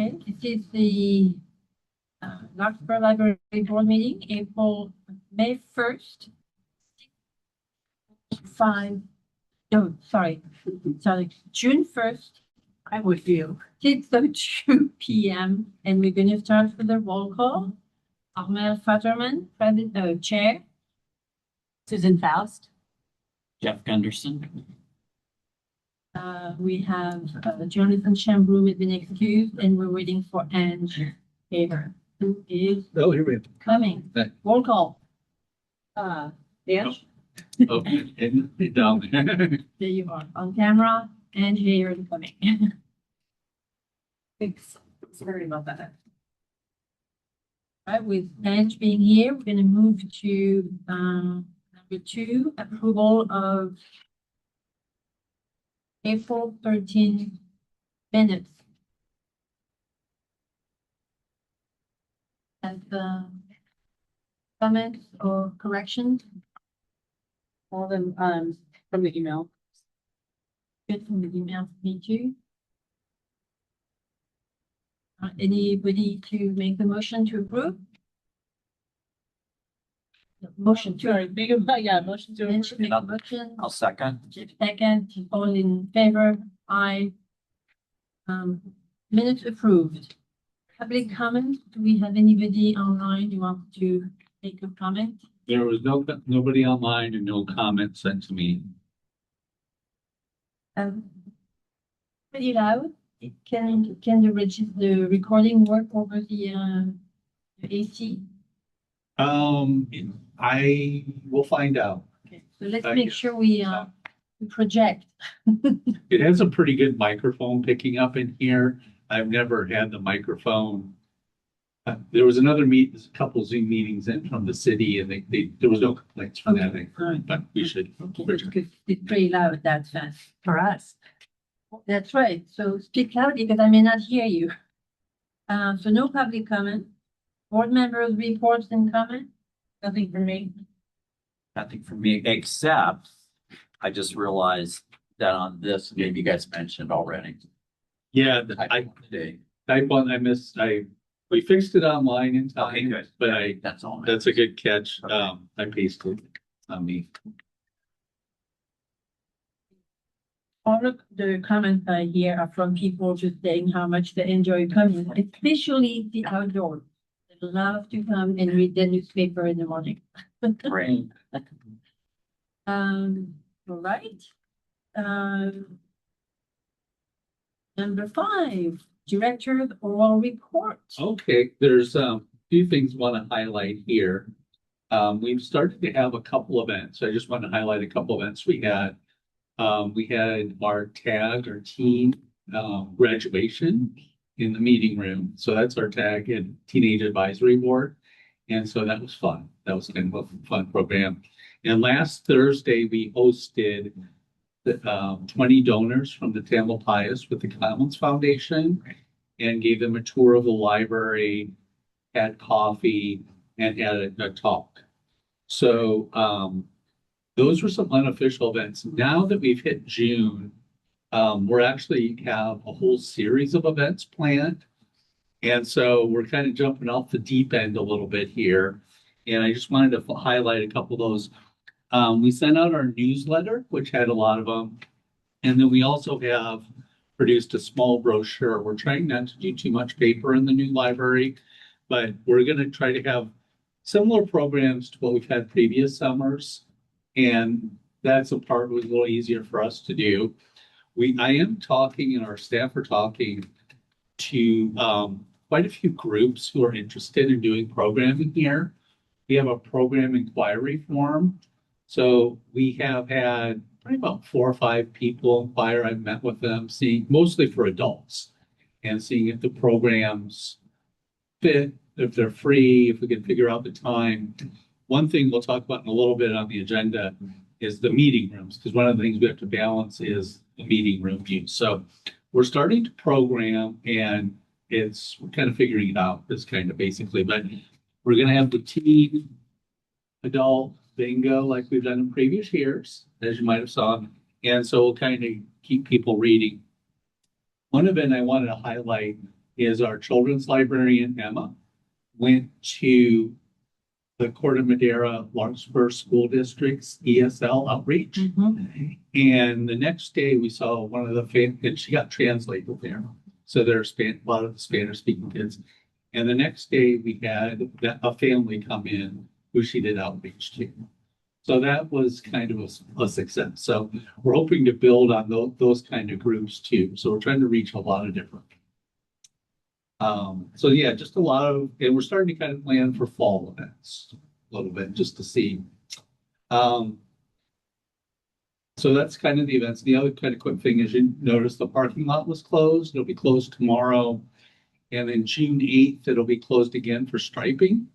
Okay, this is the Larkspur Library Board meeting, May 1st, 5, no, sorry, June 1st. I'm with you. 6:02 p.m. And we're going to start with the roll call. Armel Futterman, Chair. Susan Faust. Jeff Gunderson. We have Jonathan Chambrou has been excused, and we're waiting for Ange Haver, who is here we go. coming. Hey. Roll call. Ange? Okay, and down there. There you are on camera. Ange Haver is coming. Thanks. Sorry about that. Right, with Ange being here, we're going to move to number 2, approval of April 13 minutes. And comments or corrections? All them from the email. Good from the email, me too. Anybody to make the motion to approve? Motion to. Sorry, motion to Ange approve. make a motion. I'll second. Jeff second. All in favor? Aye. Minutes approved. Public comment. Do we have anybody online who wants to make a comment? There was nobody online and no comments sent to me. Pretty loud. Can the recording work over the AC? I will find out. Okay, so let's make sure we project. It has a pretty good microphone picking up in here. I've never had the microphone. There was a couple Zoom meetings in from the city, and there was no complaints from that. Right. But we should. Okay, because it's pretty loud, that's fast. For us. That's right. So speak loudly because I may not hear you. So no public comment. Board members reports and comment? Nothing for me. Nothing from me, except I just realized that on this, maybe you guys mentioned already. Yeah, Today. We fixed it online in time. Okay, good. But That's all. that's a good catch. Okay. I pasted on me. All of the comments I hear are from people just saying how much they enjoy coming, especially the outdoors. They love to come and read the newspaper in the morning. Great. All right. Number 5, Director's oral report. Okay, there's a few things I want to highlight here. We've started to have a couple events. I just want to highlight a couple events we had. We had our teen graduation in the meeting room. So that's our TAG and Teenage Advisory Board. And so that was fun. That was kind of a fun program. And last Thursday, we hosted the 20 donors from the Tamalpais with the Commons Foundation and gave them a tour of the library, had coffee, and had a talk. So those were some unofficial events. Now that we've hit June, we're actually have a whole series of events planned. And so we're kind of jumping off the deep end a little bit here. And I just wanted to highlight a couple of those. We sent out our newsletter, which had a lot of them. And then we also have produced a small brochure. We're trying not to do too much paper in the new library, but we're going to try to have similar programs to what we've had previous summers. And that's a part that was a little easier for us to do. I am talking, and our staff are talking to quite a few groups who are interested in doing programming here. We have a program inquiry form. So we have had probably about 4 or 5 people inquire. I've met with them, mostly for adults, and seeing if the programs fit, if they're free, if we can figure out the time. One thing we'll talk about in a little bit on the agenda is the meeting rooms, because one of the things we have to balance is the meeting room use. So we're starting to program, and we're kind of figuring it out, this kind of basically, but we're going to have the teen adult bingo like we've done in previous years, as you might have saw. And so we'll kind of keep people reading. One event I wanted to highlight is our children's librarian, Emma, went to the Corte Madera Larkspur School District's ESL outreach. Mhm. And the next day we saw one of the and she got translated there. So there's a lot of the Spanish speaking kids. And the next day we had a family come in who she did outreach to. So that was kind of a success. So we're hoping to build on those kind of groups too. So we're trying to reach a lot of different. So yeah, just a lot of, and we're starting to kind of plan for fall events a little bit just to see. So that's kind of the events. The other kind of quick thing is you notice the parking lot was closed. It'll be closed tomorrow. And then June 8th, it'll be closed again for striping.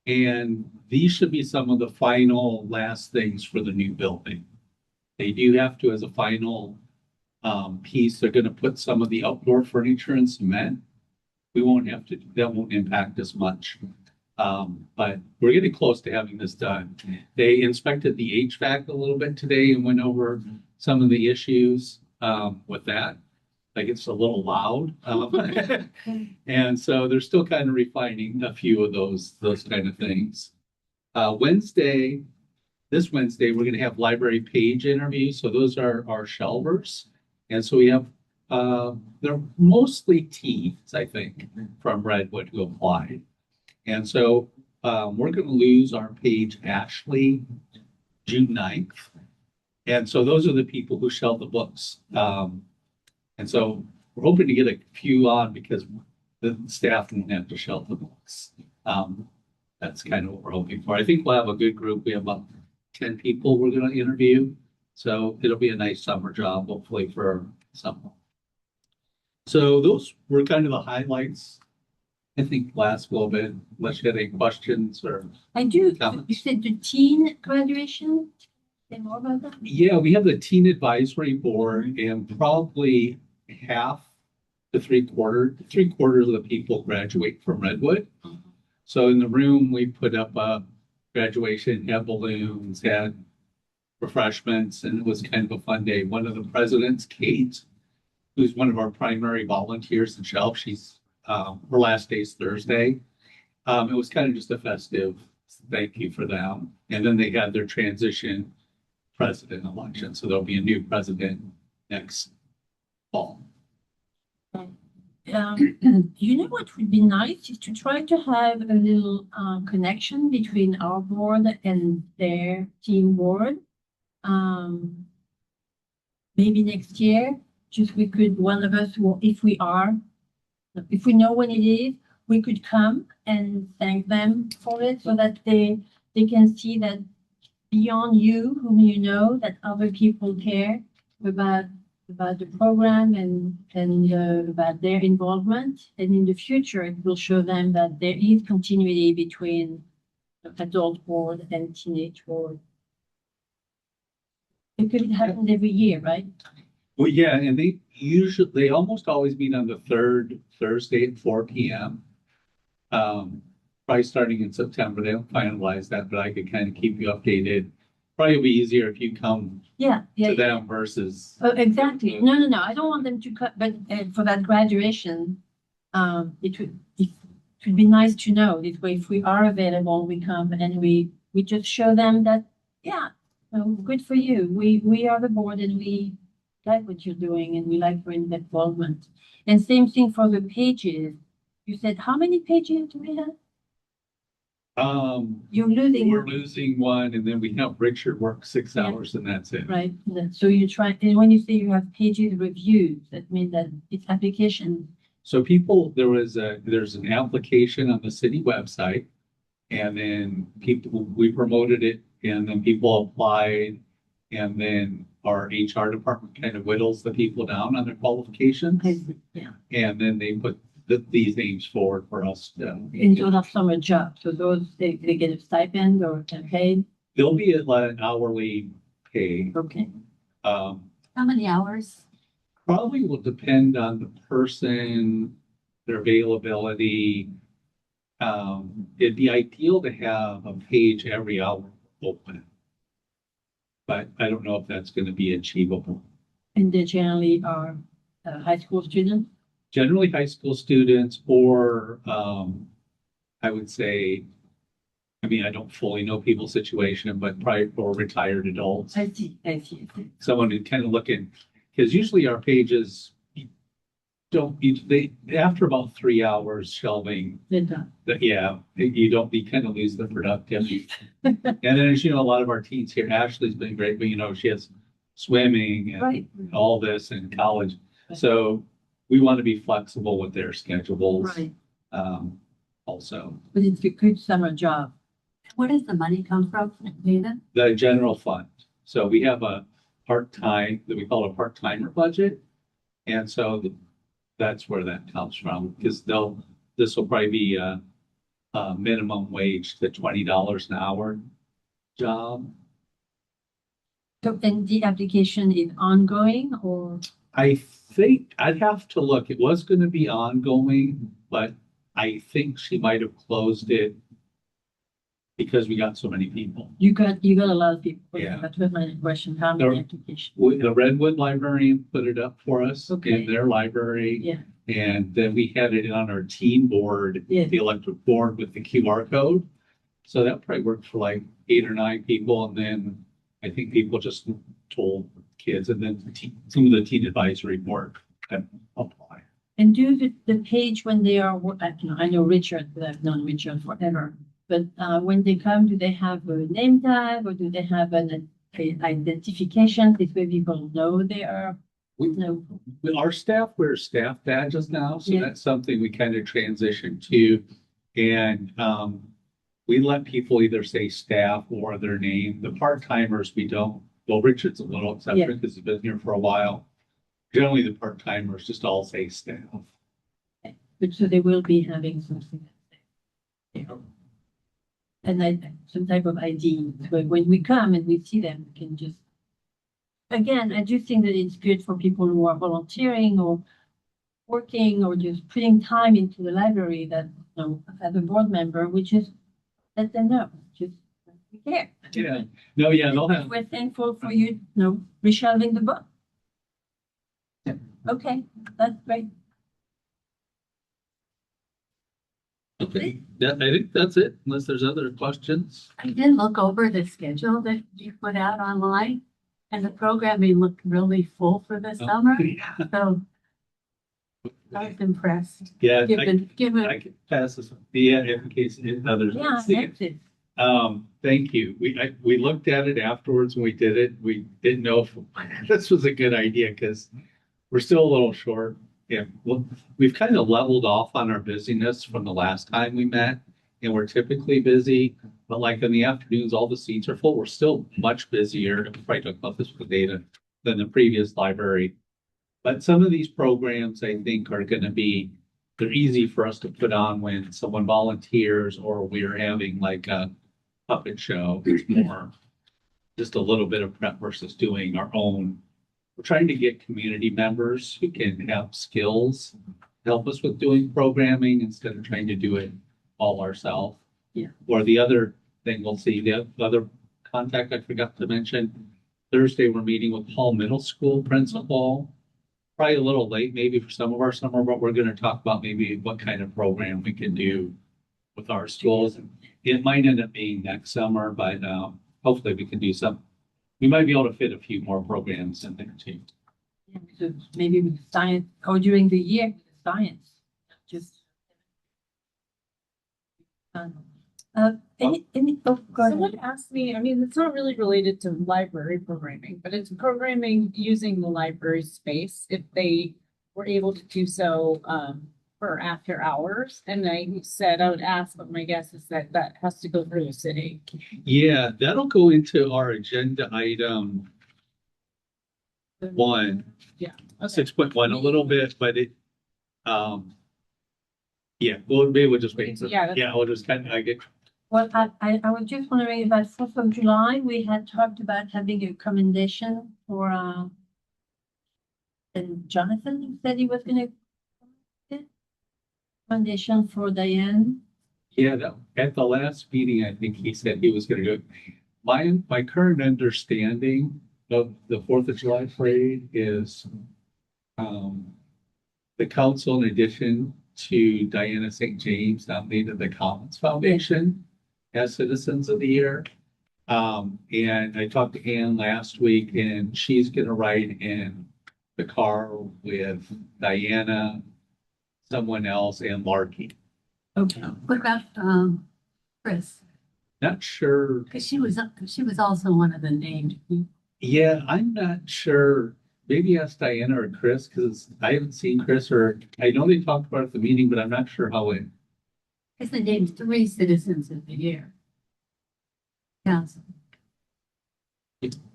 And these should be some of the final last things for the new building. They do have to, as a final piece, they're going to put some of the outdoor furniture and cement. We won't have to, that won't impact as much. But we're getting close to having this done. They inspected the HVAC a little bit today and went over some of the issues with that. Like it's a little loud. And so they're still kind of refining a few of those kind of things. This Wednesday, we're going to have library page interviews. So those are our shelvers. And so we have, they're mostly teens, I think, from Redwood who applied. And so we're going to lose our page Ashley June 9th. And so those are the people who shelve the books. And so we're hoping to get a few on because the staff won't have to shelve the books. That's kind of what we're hoping for. I think we'll have a good group. We have about 10 people we're going to interview. So it'll be a nice summer job, hopefully for someone. So those were kind of the highlights. I think last little bit, unless you had any questions or I do. comments. You said the teen graduation. Say more about that? Yeah, we have the teen advisory board and probably half to three-quarters of the people graduate from Redwood. So in the room, we put up a graduation, had balloons, had refreshments, and it was kind of a fun day. One of the presidents, Kate, who's one of our primary volunteers in Shelf, she's her last day is Thursday. It was kind of just a festive thank you for them. And then they had their transition president election. So there'll be a new president next fall. You know what would be nice is to try to have a little connection between our board and their team board. Maybe next year, just we could, one of us, if we know when it is, we could come and thank them for it so that they can see that beyond you, whom you know, that other people care about the program and about their involvement. And in the future, it will show them that there is continuity between the adult board and teenage board. Because it happens every year, right? Well, yeah, and they almost always meet on the third Thursday at 4 p.m. Probably starting in September. They don't finalize that, but I could kind of keep you updated. Probably be easier if you come to them versus. Oh, exactly. No. I don't want them to cut, but for that graduation, it would be nice to know this way. If we are available, we come and we just show them that, yeah, good for you. We are the board and we like what you're doing and we like your involvement. And same thing for the pages. You said, how many pages do we have? You're losing. We're losing one, and then we have Richard work 6 hours, and that's it. Right. So you try, and when you say you have pages reviews, that means that it's application. So there's an application on the city website, and then we promoted it, and then people applied, and then our HR department kind of whittles the people down on their qualifications. Yeah. And then they put these names forward for us. And those are summer jobs. So those, they get a stipend or paid? They'll be at an hourly pay. Okay. How many hours? Probably will depend on the person, their availability. It'd be ideal to have a page every hour open. But I don't know if that's going to be achievable. And they generally are high school students? generally high school students or, I would say, I mean, I don't fully know people's situation, but probably for retired adults, I see, I see. someone who kind of looking, because usually our pages after about 3 hours shelving, They're done. yeah, you don't, you kind of lose the productivity. And then, as you know, a lot of our teens here, Ashley's been great, but you know, she has swimming and Right, all this in college. Right. So we want to be flexible with their schedules, right. also. But it's a good summer job. Where does the money come from, Dana? The general fund. So we have a part-time, that we call a part-timer budget. And so that's where that comes from, because this will probably be a minimum wage to $20 an hour job. So, and the application is ongoing or? I think I'd have to look. It was going to be ongoing, but I think she might have closed it because we got so many people. You got a lot of people. Yeah. That was my question, how many There- applications? The Redwood Librarian put it up for us Okay. in their library. Yeah. And then we had it on our team board, Yeah. the electric board with the QR code. So that probably worked for like 8 or 9 people. And then I think people just told kids, and then some of the teen advisory board can apply. And do the page when they are, I know Richard, but I've known Richard forever. But when they come, do they have a name tag or do they have an identification? This way people know they are, no. Our staff wears staff badges now, so Yeah. that's something we kind of transitioned to. And we let people either say staff or their name. The part-timers, we don't. Well, Richard's a little exception because he's been here for a while. Generally, the part-timers just all say staff. But so they will be having something. And some type of ID, but when we come and we see them, we can just. Again, I do think that it's good for people who are volunteering or working or just putting time into the library that, you know, as a board member, we just let them know, just, we care. Yeah. No, yeah, they'll have. We're thankful for you, you know, reshelving the book. Yeah. Okay, that's great. Okay, I think that's it, unless there's other questions. I did look over the schedule that you put out online, and the programming looked really full for the summer, so I was impressed. Yeah, I Given, I can pass this, yeah, in case others Yeah, see it. that's it. Thank you. We looked at it afterwards when we did it. We didn't know if this was a good idea because we're still a little short. Yeah, well, we've kind of leveled off on our busyness from the last time we met, and we're typically busy, but like in the afternoons, all the seats are full. We're still much busier. We probably talked about this with data than the previous library. But some of these programs, I think, are going to be, they're easy for us to put on when someone volunteers or we're having like a puppet show. There's more, just a little bit of prep versus doing our own. We're trying to get community members who can have skills, help us with doing programming instead of trying to do it all ourselves. Yeah. Or the other thing we'll see, the other contact I forgot to mention, Thursday, we're meeting with Hall Middle School principal. Probably a little late maybe for some of our summer, but we're going to talk about maybe what kind of program we can do with our schools. It might end up being next summer, but hopefully we can do some. We might be able to fit a few more programs in there too. Yeah, so maybe with science, or during the year, with science, just. Oh, go ahead. Someone asked me, I mean, it's not really related to library programming, but it's programming using the library space if they were able to do so for after hours. And I said I would ask, but my guess is that that has to go through the city. Yeah, that'll go into our agenda item 1, Okay. 6.1 a little bit, but it, yeah, well, maybe we'll just wait. Yeah, that's- Yeah, we'll just kind of get. Well, I was just wondering about 4th of July, we had talked about having a commendation for, and Jonathan said he was gonna. Commendation for Diane. Yeah, at the last meeting, I think he said he was gonna do it. My current understanding of the 4th of July parade is, the council, in addition to Diana St. James, nominated the Commons Foundation as Citizens of the Year. And I talked to Ann last week, and she's gonna ride in the car with Diana, someone else, and Larky. Okay. What about, Chris? Not sure. Because she was also one of the named people. Yeah, I'm not sure. Maybe ask Diana or Chris, because I haven't seen Chris, or I know they talked about it at the meeting, but I'm not sure how it. Because they named 3 Citizens of the Year. Council.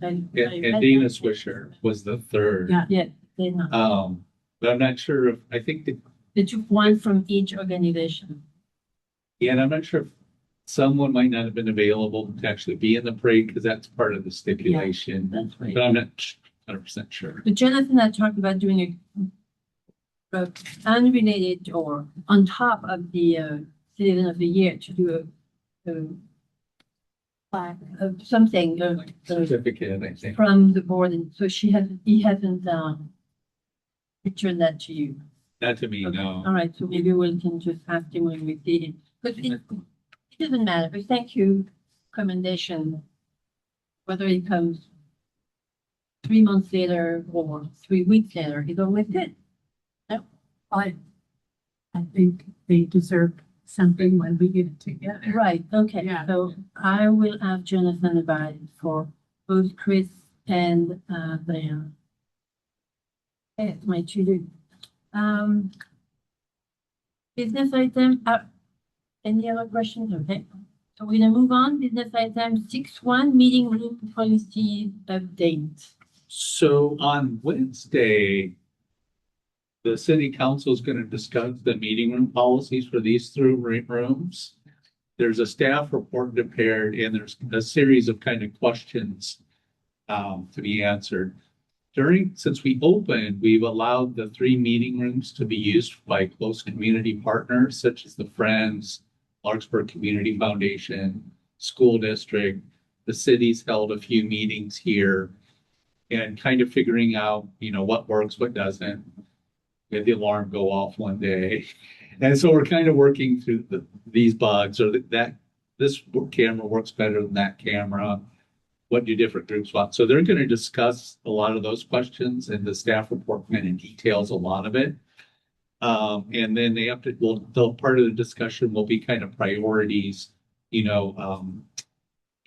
And Dana Swisher was the third. Yeah. Yeah, they're not. But I'm not sure if, I think that, They took one from each organization. yeah, and I'm not sure if someone might not have been available to actually be in the parade, because that's part of the stipulation. That's right. But I'm not 100% sure. But Jonathan and I talked about doing a unrelated or on top of the Citizen of the Year to do something Certificate, I think. from the board, and so he hasn't returned that to you. Not to me, Okay. no. All right, so maybe we can just ask him when we see him, but it doesn't matter. But thank you, commendation, whether he comes 3 months later or 3 weeks later, he's always good. I think they deserve something when we get it together. Right, okay, Yeah. so I will have Jonathan about it for both Chris and Diana. Okay, it's my to-do. Business item, any other questions? Okay, so we're gonna move on. Business item 6.1, meeting room policy update. So on Wednesday, the city council is going to discuss the meeting room policies for these 3 rooms. There's a staff report prepared, and there's a series of kind of questions to be answered. Since we opened, we've allowed the 3 meeting rooms to be used by close community partners such as the Friends, Larkspur Community Foundation, School District. The city's held a few meetings here and kind of figuring out, what works, what doesn't. We had the alarm go off one day. And so we're kind of working through these bugs, or this camera works better than that camera. What do different groups want? So they're going to discuss a lot of those questions, and the staff report kind of details a lot of it. And then they have to, part of the discussion will be kind of priorities, can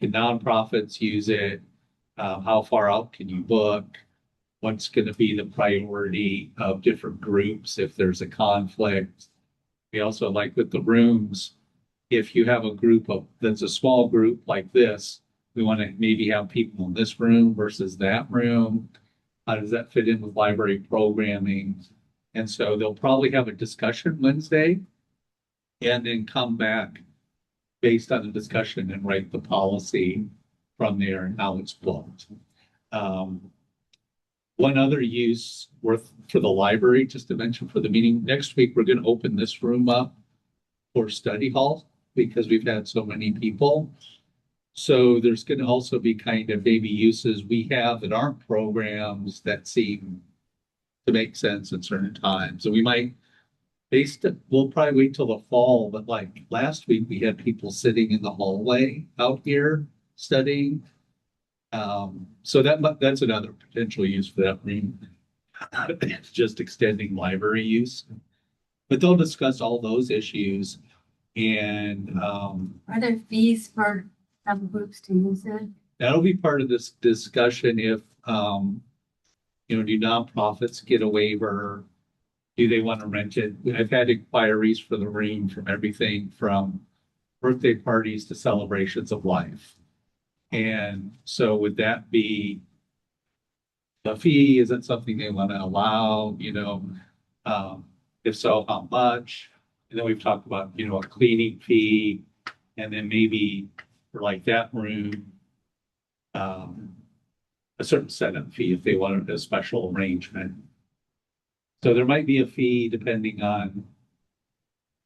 nonprofits use it? How far out can you book? What's going to be the priority of different groups if there's a conflict? We also, like with the rooms, if you have a group that's a small group like this, we want to maybe have people in this room versus that room. How does that fit in with library programming? And so they'll probably have a discussion Wednesday and then come back based on the discussion and write the policy from there and how it's booked. One other use for the library, just to mention for the meeting, next week, we're going to open this room up for study hall because we've had so many people. So there's going to also be kind of maybe uses we have that aren't programs that seem to make sense at certain times. So we might, we'll probably wait till the fall, but like last week, we had people sitting in the hallway out here studying. So that's another potential use for that room. It's just extending library use. But they'll discuss all those issues. And Are there fees for some groups to use it? that'll be part of this discussion if, do nonprofits get a waiver? Do they want to rent it? I've had inquiries for the room from everything from birthday parties to celebrations of life. And so would that be the fee? Is it something they want to allow? If so, how much? And then we've talked about, a cleaning fee, and then maybe for like that room, a certain setup fee if they wanted a special arrangement. So there might be a fee depending on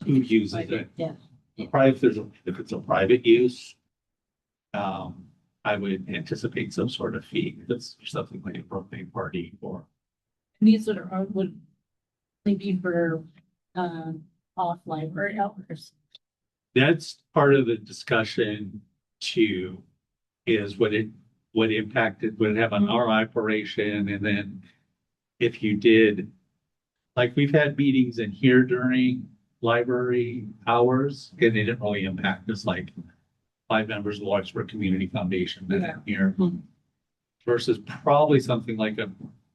who uses it. Yeah. If it's a private use, I would anticipate some sort of fee. That's something like a birthday party or. These are, would thinking for, off library hours. That's part of the discussion too, is what impacted, would it have on our operation? And then if you did, like we've had meetings in here during library hours, and they didn't really impact us, like 5 members of the Larkspur Community Foundation that are here. Versus probably something like a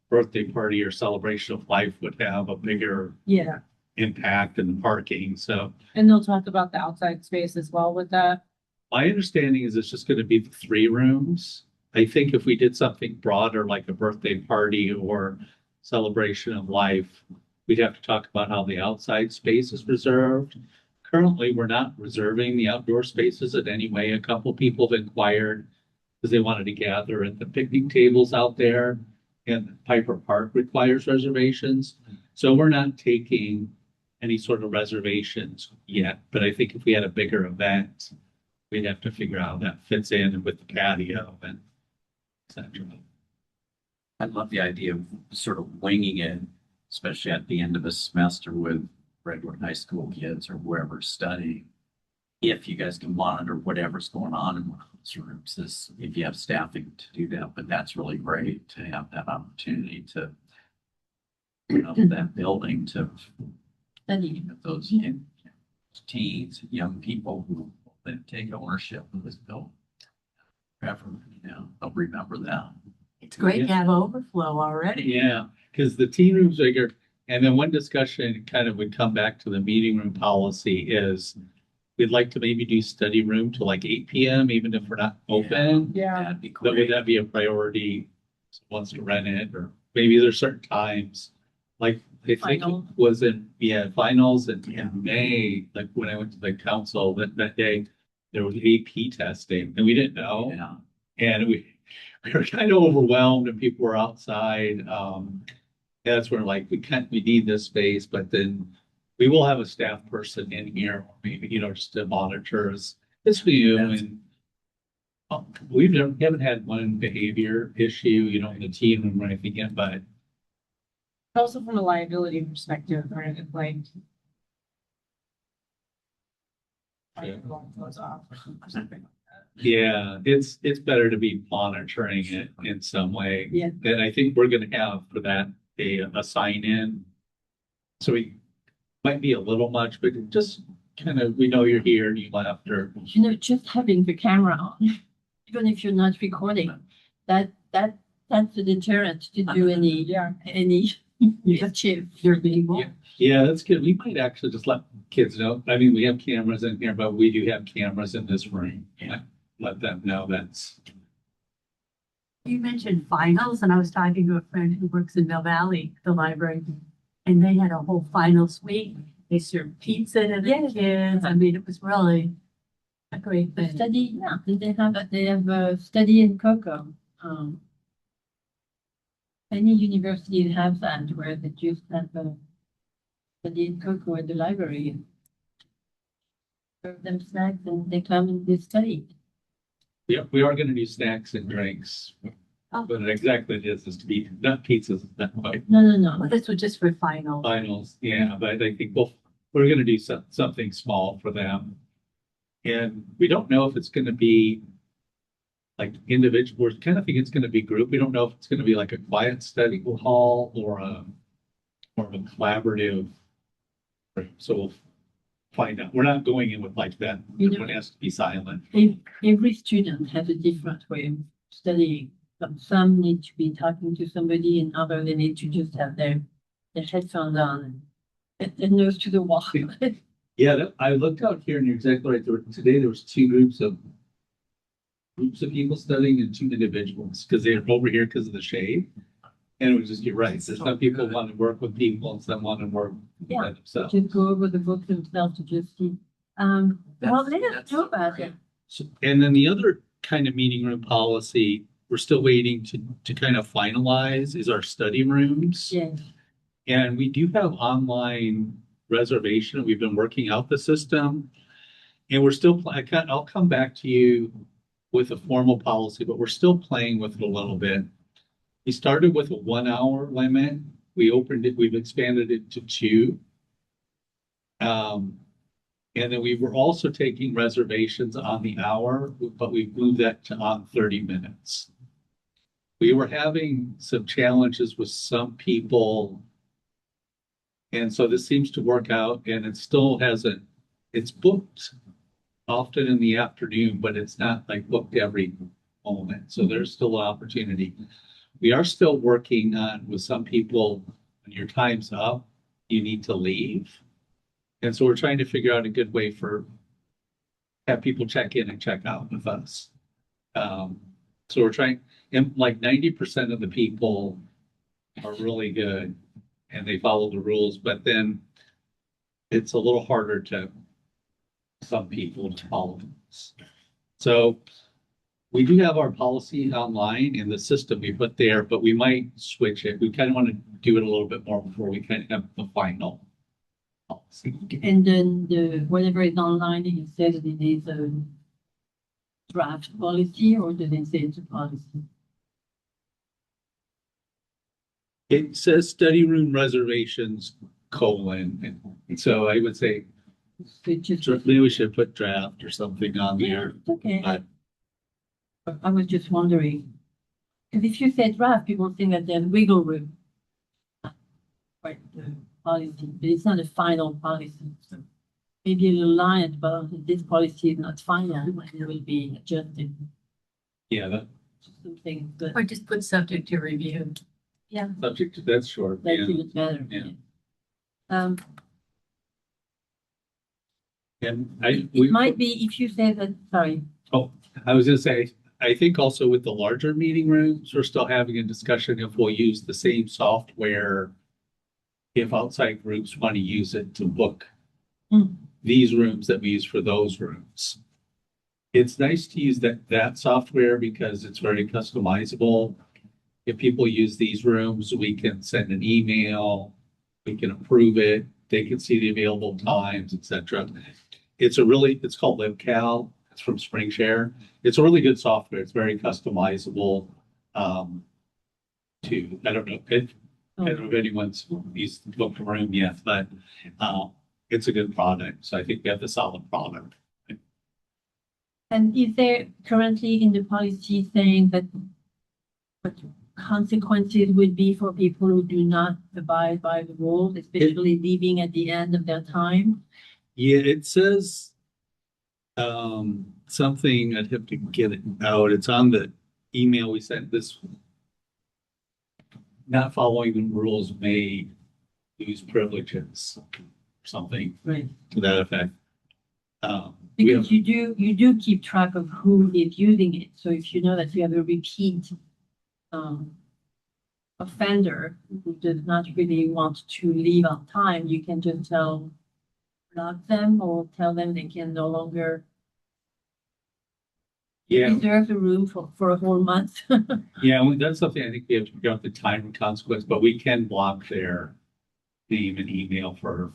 birthday party or celebration of life would have a bigger Yeah. impact in the parking. So And they'll talk about the outside space as well with that. my understanding is it's just going to be the 3 rooms. I think if we did something broader, like a birthday party or celebration of life, we'd have to talk about how the outside space is reserved. Currently, we're not reserving the outdoor spaces in any way. A couple people have inquired because they wanted to gather at the picnic tables out there, and Piper Park requires reservations. So we're not taking any sort of reservations yet, but I think if we had a bigger event, we'd have to figure out how that fits in with the patio and et cetera. I love the idea of sort of winging it, especially at the end of a semester with Redwood High School kids or whoever's studying. If you guys can monitor whatever's going on in one of those rooms, this, if you have staffing to do that, but that's really great to have that opportunity to, that building to Study. those teens, young people who then take ownership of this building. Forever, they'll remember that. It's great to have overflow already. Yeah, because the teen room's bigger. And then one discussion kind of would come back to the meeting room policy is we'd like to maybe do study room till like 8 p.m., even if we're not open. Yeah. That'd be But would great. that be a priority? Wants to rent it, or maybe there's certain times, like I think Final. it was in, finals in May, like when I went to the council that day, there was AP testing and we didn't know. Yeah. And we were kind of overwhelmed and people were outside. That's where like we need this space, but then we will have a staff person in here, maybe, just to monitor us. This view and we haven't had one behavior issue, in the teen room or anything yet, but Also from a liability perspective, right, it's like. Yeah. Goes off or something. yeah, it's better to be monitoring it in some way. Yeah. And I think we're gonna have for that a sign in. So we might be a little much, but just kind of, we know you're here and you left or. Just having the camera on, even if you're not recording, that's a deterrent to do any mischief. You're being more. Yeah, that's good. We might actually just let kids know. I mean, we have cameras in here, but we do have cameras in this room. Yeah. Let them know that's. You mentioned finals, and I was talking to a friend who works in Mill Valley, the library, and they had a whole finals week. They served pizza to the kids. I mean, it was really a great thing. Study, yeah, they have a study in cocoa. Many universities have that where they just have a study in cocoa at the library. Serve them snacks and they come and they study. Yeah, we are gonna do snacks and drinks. Oh. But exactly it is to be, not pizzas, not quite No. Well, this was just for finals. finals. Yeah, but I think we're gonna do something small for them. And we don't know if it's gonna be like individual, we kind of think it's gonna be group. We don't know if it's gonna be like a quiet study hall or more of a collaborative. So we'll find out. We're not going in with like that. Everyone has to be silent. Every student has a different way of studying. Some need to be talking to somebody and others they need to just have their headphones on and their nose to the wall. Yeah, I looked out here and you're exactly right. Today there was 2 groups of people studying and 2 individuals because they're over here because of the shade. And it was just, you're right. So some people want to work with people and some want to work by themselves. Just go over the book themselves to just see. Well, let us know about it. So, and then the other kind of meeting room policy, we're still waiting to kind of finalize is our study rooms. Yes. And we do have online reservation. We've been working out the system. And we're still, I'll come back to you with a formal policy, but we're still playing with it a little bit. We started with a 1 hour limit we opened it, we've expanded it to 2. And then we were also taking reservations on the hour, but we moved that to on 30 minutes. We were having some challenges with some people. And so this seems to work out, and it still hasn't, it's booked often in the afternoon, but it's not like booked every moment. So there's still an opportunity. We are still working on with some people, when your time's up, you need to leave. And so we're trying to figure out a good way for have people check in and check out with us. So we're trying, and like 90% of the people are really good and they follow the rules, but then it's a little harder to some people to follow this. So we do have our policy online in the system we put there, but we might switch it. We kind of want to do it a little bit more before we kind of have the final policy. And then whatever is online, it says it is a draft policy, or do they say it's a policy? It says study room reservations, : and so I would say So it just, maybe we should put draft or something on yeah, there. it's okay. But I was just wondering, because if you say draft, people think that there's wiggle room. Right, the policy, but it's not a final policy, so maybe a little line, but this policy is not final, and it will be adjusted. yeah, that Something, but Or just put subject to review. yeah, subject to that's short. that's Yeah. even better. Yeah. Um, And it might be if you say that, sorry, I was gonna say, I think also with the larger meeting rooms, we're still having a discussion if we'll use the same software. If outside groups want to use it to book Hmm. these rooms that we use for those rooms. It's nice to use that software because it's very customizable. If people use these rooms, we can send an email, we can approve it, they can see the available times, etc. It's called LibCal. It's from SpringShare. It's a really good software. It's very customizable. I don't know if anyone's used booked a room yet, but it's a good product. So I think we have a solid product. and is there currently in the policy saying that what consequences would be for people who do not abide by the rules, especially leaving at the end of their time? Yeah, it says something, I'd have to get it out. It's on the email we sent this. Not following the rules may lose privileges, something Right. to that effect. We Because have, you do keep track of who is using it. So if you know that you have a repeat offender who does not really want to leave on time, you can just block them or tell them they can no longer yeah, reserve the room for a whole month. yeah, that's something I think we have to figure out the time and consequence, but we can block their name and email for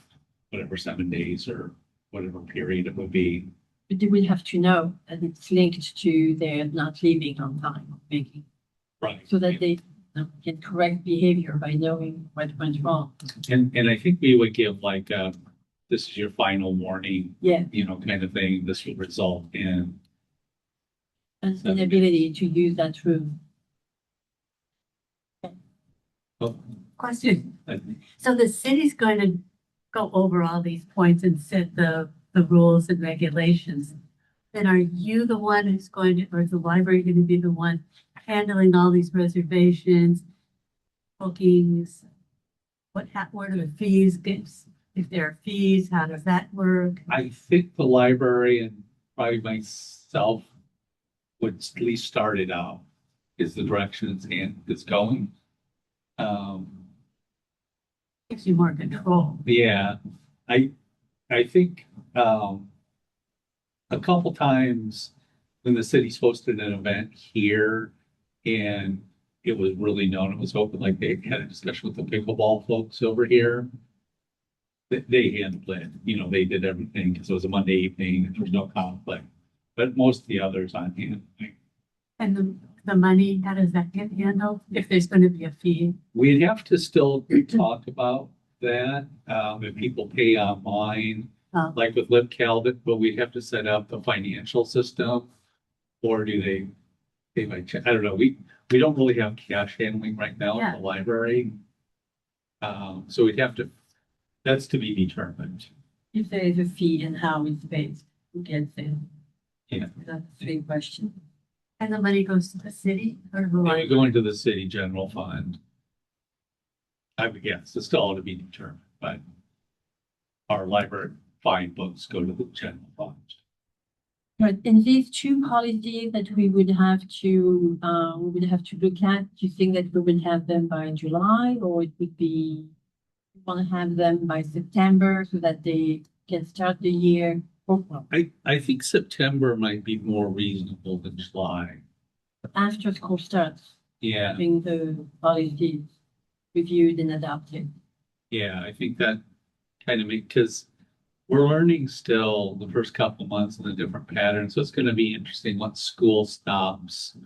whatever 7 days or whatever period it would be. But they will have to know that it's linked to their not leaving on time, making, Right. so that they can correct behavior by knowing what went wrong. And I think we would give like, this is your final warning, Yeah, kind of thing. This will result in, and inability to use that room. oh, Question. I- So the city's going to go over all these points and set the rules and regulations. Then are you the one who's going to, or is the library going to be the one handling all these reservations, bookings? What are the fees? If there are fees, how does that work? I think the library and probably myself would at least start it out is the direction it's going. Gives you more control. Yeah, I think, a couple times when the city's hosted an event here and it was really known, it was open, like they had a discussion with the pickleball folks over here. They handled it, they did everything because it was a Monday evening, and there was no conflict. But most of the others on hand, And the money, how does that get handled? If there's going to be a fee? We'd have to still talk about that, if people pay online, Oh. like with Lip Calvin, but we'd have to set up the financial system. Or do they pay by check? I don't know. We don't really have cash handling right now at the library. So we'd have to, that's to be determined. If there is a fee and how it's paid, who gets it? Yeah. That's a big question. And the money goes to the city or the And we library? go into the city general fund. I would guess it's still to be determined, but our library fine books go to the general fund. But in these two policies that we would have to look at, do you think that we will have them by July, or it would be, we want to have them by September so that they can start the year? Or well, I think September might be more reasonable than July. after school starts, Yeah, having the policies reviewed and adopted. yeah, I think that kind of because we're learning still the first couple months in the different patterns. So it's going to be interesting once school stops,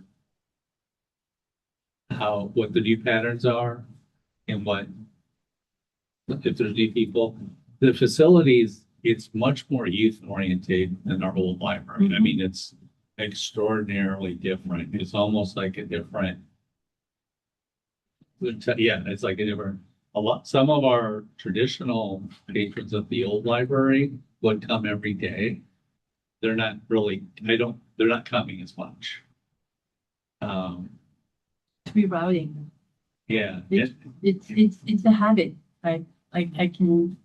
what the new patterns are and what if there's new people. The facilities, it's much more youth oriented than our old library. I mean, it's extraordinarily different. It's almost like a different. Yeah, it's like a different. Some of our traditional patrons of the old library would come every day. They're not really, they're not coming as much. Rerouting. Yeah. It's a habit. I can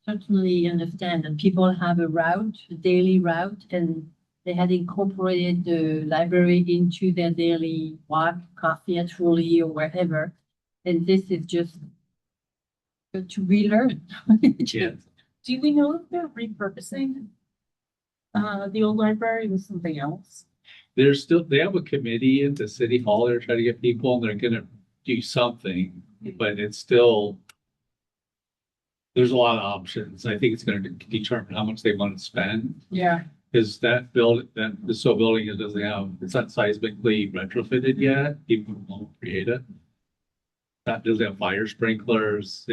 certainly understand that people have a route, a daily route, and they had incorporated the library into their daily walk, coffee at Raleigh or wherever. And this is just to relearn. Yeah. Do we know if they're repurposing the old library with something else? They have a committee at the city hall. They're trying to get people and they're gonna do something, but it's still, there's a lot of options. I think it's gonna determine how much they want to spend. Yeah. Because that this whole building, it doesn't have, it's not seismically retrofitted yet, even won't create it. That doesn't have fire sprinklers.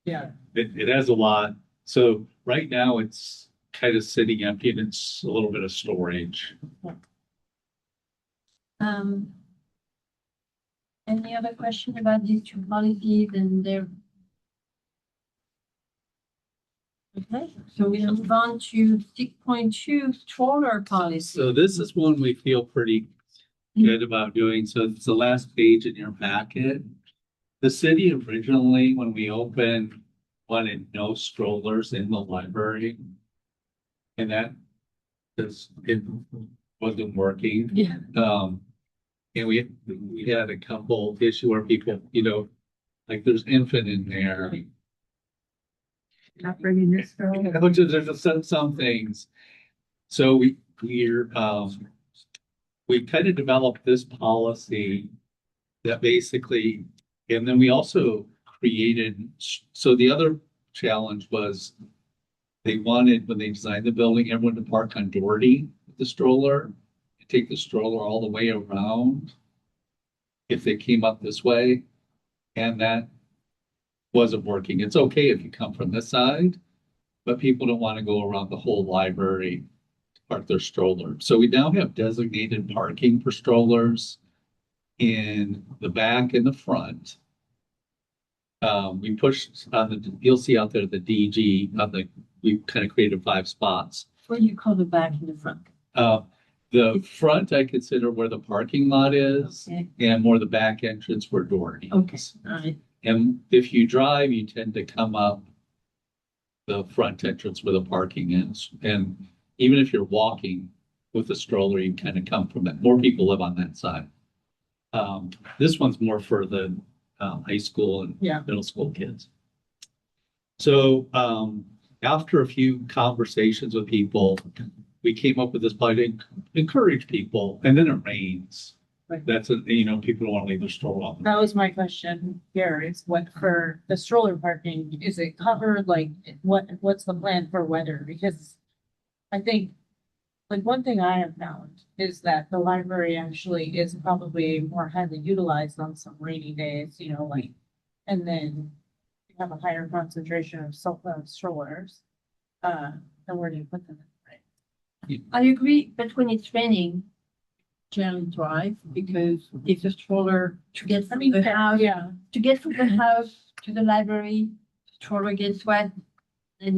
Yeah. It has a lot. So right now it's kind of sitting empty and it's a little bit of storage. Any other question about these two policies and their? Okay, so we move on to 6.2 stroller policy. So this is one we feel pretty good about doing. So it's the last page in your packet. The city originally, when we opened, wanted no strollers in the library. And that just, it wasn't working. Yeah. And we had a couple issue where people, like there's infant in there. Not bringing this girl. Which is, there's some things. So we kind of developed this policy that basically, and then we also created, so the other challenge was they wanted, when they designed the building, everyone to park on Doherty with the stroller, and take the stroller all the way around if they came up this way. And that wasn't working. It's okay if you come from this side, but people don't want to go around the whole library to park their stroller. So we now have designated parking for strollers in the back and the front. We pushed on you'll see out there the DG we kind of created 5 spots. What do you call the back and the front? The front I consider where the parking lot is, Okay. and more the back entrance where Doherty Okay, is. all right. And if you drive, you tend to come up the front entrance where the parking is. And even if you're walking with a stroller, you kind of come from that. More people live on that side. This one's more for the high school and middle school kids. So after a few conversations with people, we came up with this plan to encourage people, and then it rains. Right. That's people don't want to leave their stroller on. That was my question here, is what for the stroller parking, is it covered? Like what's the plan for weather? Because I think Like one thing I have found is that the library actually is probably more highly utilized on some rainy days, like, and then you have a higher concentration of strollers. And where do you put them? Right. I agree, but when it's raining, generally drive because if the stroller to get from the house, Yeah, to get from the house to the library, stroller gets wet, then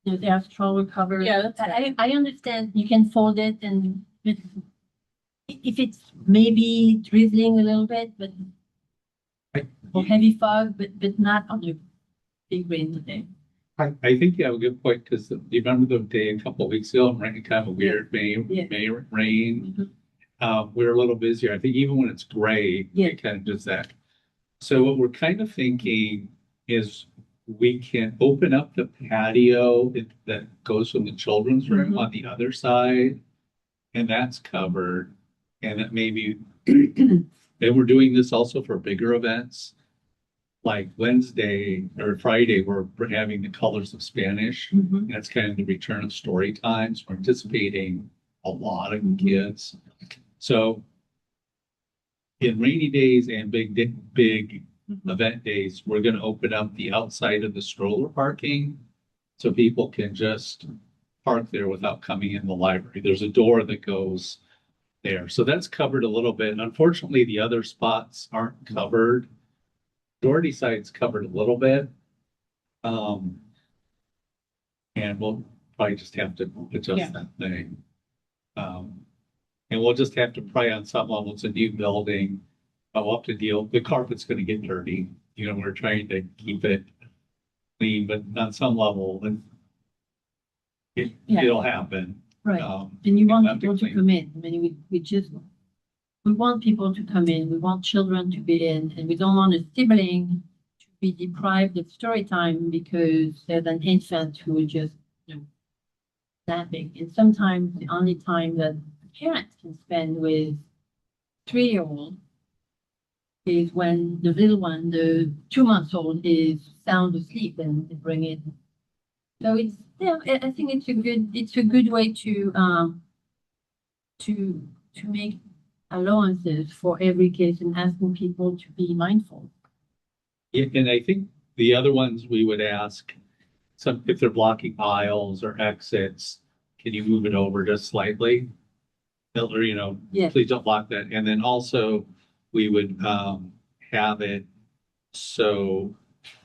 they have stroller covers. Yeah, that's I understand you can fold it and if it's maybe drizzling a little bit, but or heavy fog, but not on a big rainy day. I think you have a good point because you remember the day a couple of weeks ago, kind of a weird Yeah. May rain. Mhm. We're a little busier. I think even when it's gray, Yeah. it kind of does that. So what we're kind of thinking is we can open up the patio that goes from the children's room Mhm. on the other side, and that's covered. And that maybe, and we're doing this also for bigger events. Like Wednesday or Friday, we're having the Colors of Spanish. Mhm. And that's kind of the return of story times. We're anticipating a lot of kids. So in rainy days and big Mhm. event days, we're going to open up the outside of the stroller parking so people can just park there without coming in the library. There's a door that goes there. So that's covered a little bit. Unfortunately, the other spots aren't covered. Doherty side's covered a little bit. Um, and we'll probably just have to adjust Yeah. that thing. And we'll just have to pray on some level. It's a new building. I'll have to deal. The carpet's going to get dirty. We're trying to keep it clean, but on some level, Yeah. it'll happen. Right. Um, And you we'll want have to people to clean. come in. I mean, we want people to come in. We want children to be in, and we don't want a sibling to be deprived of story time because there's an infant who is just, napping. And sometimes the only time that parents can spend with 3-year-old is when the little one, the 2 months old, is sound asleep and they bring it. So I think it's a good way to make allowances for every case and asking people to be mindful. Yeah, and I think the other ones we would ask, if they're blocking aisles or exits, can you move it over just slightly? Or, Yeah. please don't block that. And then also we would have it so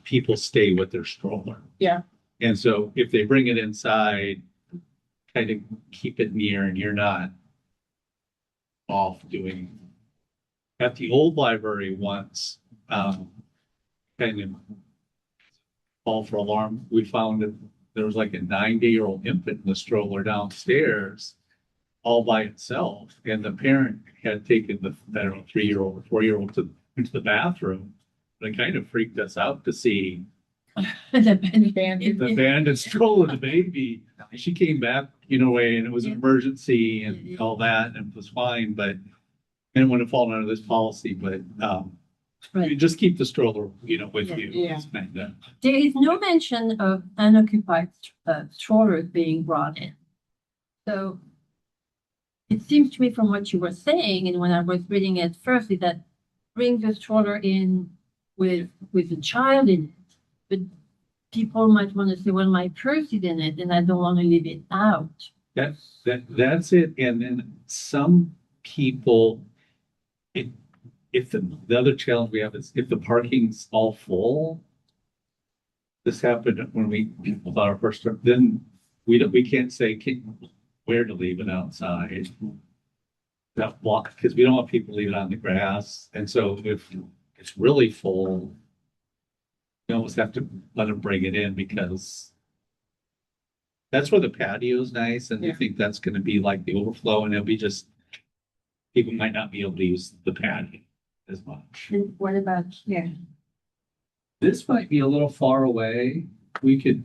people stay with their stroller. Yeah. And so if they bring it inside, kind of keep it near and you're not off doing. At the old library once, kind of call for alarm, we found that there was like a 9-day-old infant in the stroller downstairs all by itself. And the parent had taken the, I don't know, 3-year-old or 4-year-old into the bathroom. But it kind of freaked us out to see the abandoned stroller, the baby. She came back, and it was an emergency and all that, and it was fine, but and it wouldn't fall under this policy, but you just keep the stroller, with you. Yeah. Kinda. There is no mention of unoccupied strollers being brought in. So it seems to me from what you were saying and when I was reading it first, is that bring the stroller in with a child in it. But people might want to say, well, my purse is in it and I don't want to leave it out. That's it. And then some people, if the other challenge we have is if the parking's all full. This happened when we bought our first truck, then we can't say where to leave it outside. That block, because we don't want people to leave it on the grass. And so if it's really full, you almost have to let them bring it in because that's where the patio is nice. And I think that's going to be like the overflow and it'll be just, people might not be able to use the patio as much. And what about here? This might be a little far away. We could,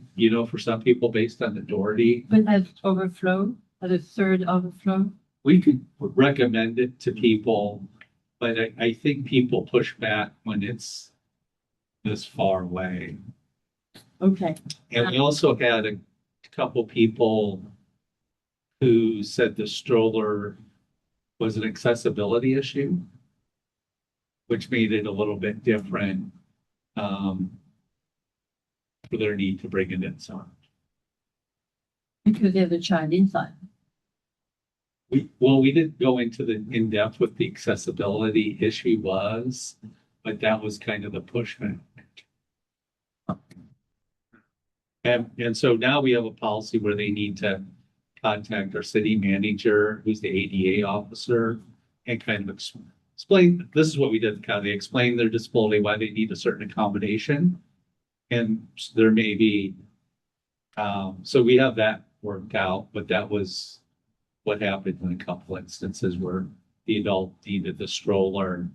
for some people based on the Doherty, But as overflow, as a third overflow? we could recommend it to people, but I think people push back when it's this far away. Okay. And we also had a couple people who said the stroller was an accessibility issue, which made it a little bit different for their need to bring it inside. Because there's a child inside. We didn't go into the in-depth what the accessibility issue was, but that was kind of the pushback. And so now we have a policy where they need to contact our city manager, who's the ADA officer, and kind of explain, this is what we did, kind of, they explain their disability, why they need a certain accommodation. And there may be, so we have that worked out, but that was what happened in a couple instances where the adult needed the stroller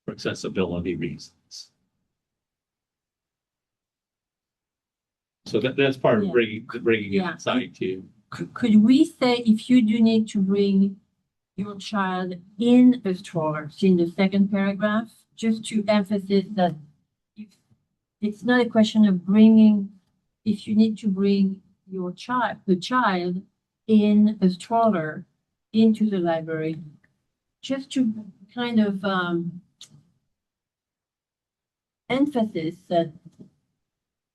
for accessibility reasons. So that's part of Yeah. bringing it Yeah. inside too. Could we say if you do need to bring your child in a stroller, see in the second paragraph, just to emphasize that if it's not a question of bringing, if you need to bring your child, the child in a stroller into the library, just to kind of emphasis that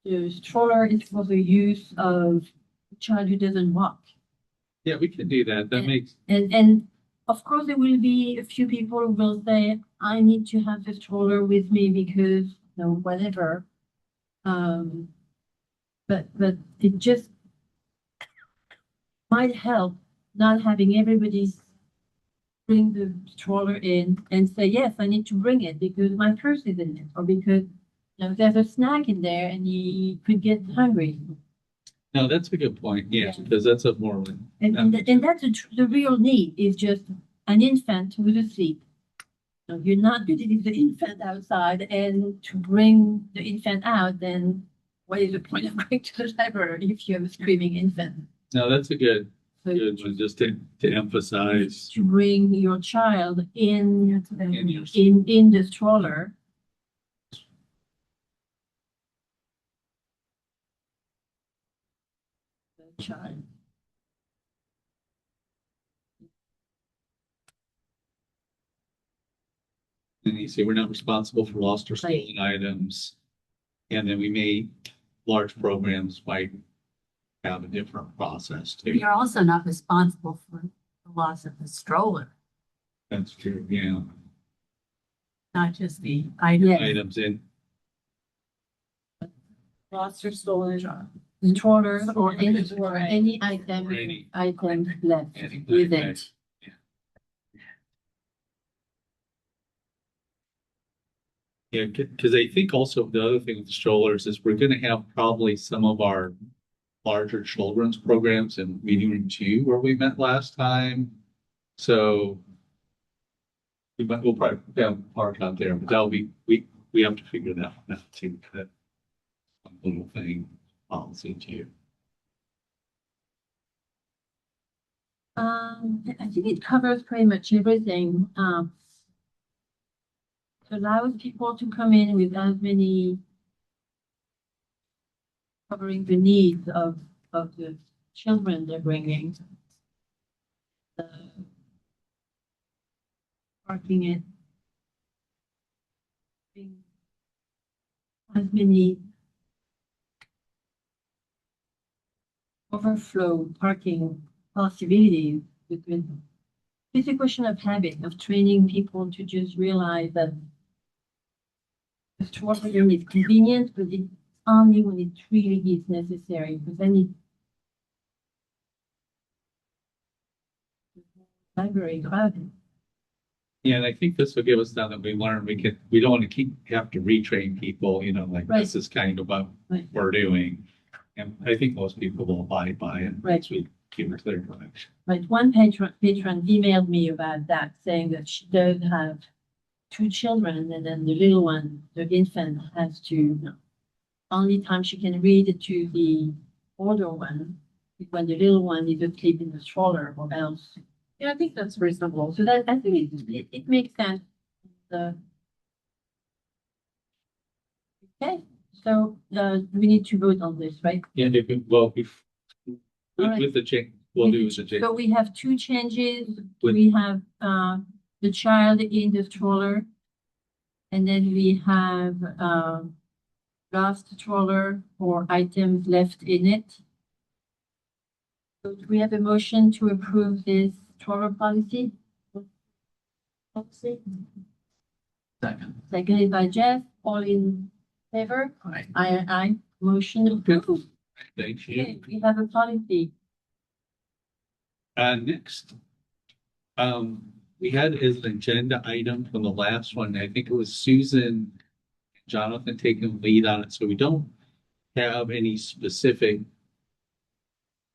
the stroller is for the use of a child who doesn't walk. Yeah, we can do that. That makes, And of course, there will be a few people who will say, I need to have the stroller with me because, you know, whatever. But it just might help not having everybody bring the stroller in and say, yes, I need to bring it because my purse is in it, or because, you know, there's a snack in there and you could get hungry. no, that's a good point. Yeah, Yeah. because that's a more. And that's the real need is just an infant who's asleep. So you're not going to leave the infant outside, and to bring the infant out, then what is the point of going to the library if you have a screaming infant? No, that's a good So one, just to emphasize. to bring your child in In your- in the stroller. The child. And you say we're not responsible for lost or stolen items. And then we may, large programs might have a different process too. You're also not responsible for the loss of the stroller, That's true, yeah. not just the item. Yes. Items in, Lost or stolen. Stroller or any Right. item Or any- left Anything with like it. yeah, because I think also the other thing with the strollers is we're gonna have probably some of our larger children's programs in meeting room 2 where we met last time. So we'll probably have a park out there, but that'll be, we have to figure that one out too. That little thing policy too. I think it covers pretty much everything. It allows people to come in with as many covering the needs of the children they're bringing. Parking it. As many overflow parking possibilities between. It's a question of habit, of training people to just realize that the stroller is convenient, but it's only when it really is necessary, because then it library crowded. Yeah, and I think this will give us now that we learn, we don't want to have to retrain people, like Right. this is kind of what Right. we're doing. And I think most people will abide by it. Right. Once we give a clear direction. But one patron emailed me about that, saying that she does have 2 children, and then the little one, the infant, has to, only time she can read to the older one is when the little one is asleep in the stroller, or else. Yeah, I think that's reasonable. So that, I think it makes sense. Okay, so we need to vote on this, right? And if, well, if, All right. with the change, we'll do the. So we have two changes. With- We have the child in the stroller. And then we have last stroller for items left in it. So do we have a motion to approve this stroller policy? Second. Seconded by Jeff, all in favor? Aye. Aye. Motion approved. Thank you. Okay, we have a policy. Next, we had as an agenda item from the last one, I think it was Susan, Jonathan taking the lead on it, so we don't have any specific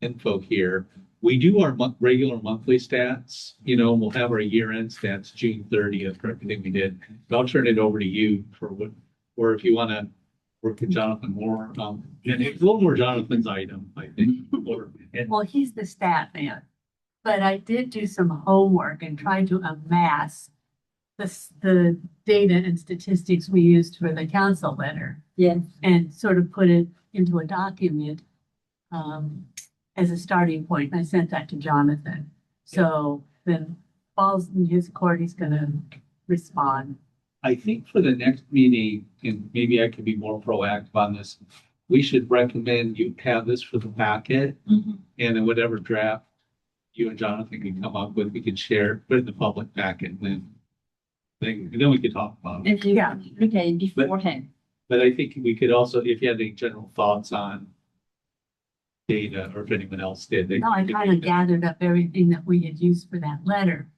info here. We do our regular monthly stats, we'll have our year-end stats June 30th for everything we did. But I'll turn it over to you for what, or if you want to work with Jonathan more, and it's a little more Jonathan's item, I think. Well, he's the stat man, but I did do some homework and tried to amass the data and statistics we used for the council letter Yes. and sort of put it into a document as a starting point. I sent that to Jonathan. So then falls in his court, he's gonna respond. I think for the next meeting, and maybe I could be more proactive on this, we should recommend you have this for the packet, and then whatever draft you and Jonathan can come up with, we can share, put it in the public packet, and then we could talk about it. And look at it beforehand. But I think we could also, if you had any general thoughts on data, or if anyone else did. No, I kind of gathered up everything that we had used for that letter.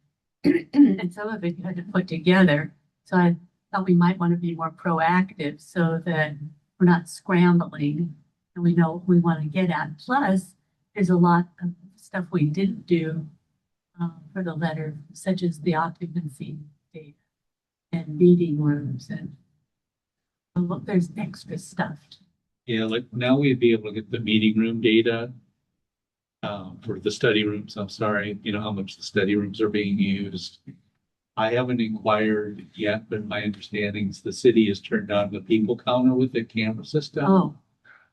And some of it you had to put together. So I thought we might want to be more proactive so that we're not scrambling and we know what we want to get at. Plus, there's a lot of stuff we didn't do for the letter, such as the occupancy data and meeting rooms and look, there's extra stuff. Yeah, like now we'd be able to get the meeting room data for the study rooms. I'm sorry, how much the study rooms are being used. I haven't inquired yet, but my understanding is the city has turned on the people counter with the camera system. Oh,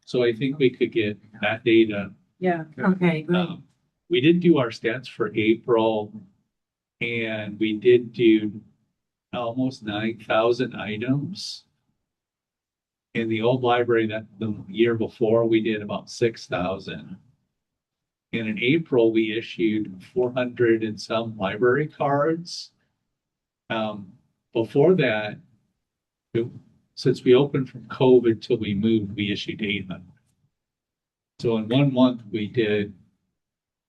So I think we could get that data. Yeah. okay, great. We did do our stats for April, and we did do almost 9,000 items. In the old library, that the year before, we did about 6,000. And in April, we issued 400 and some library cards. Before that, since we opened from COVID till we moved, we issued 800. So in 1 month, we did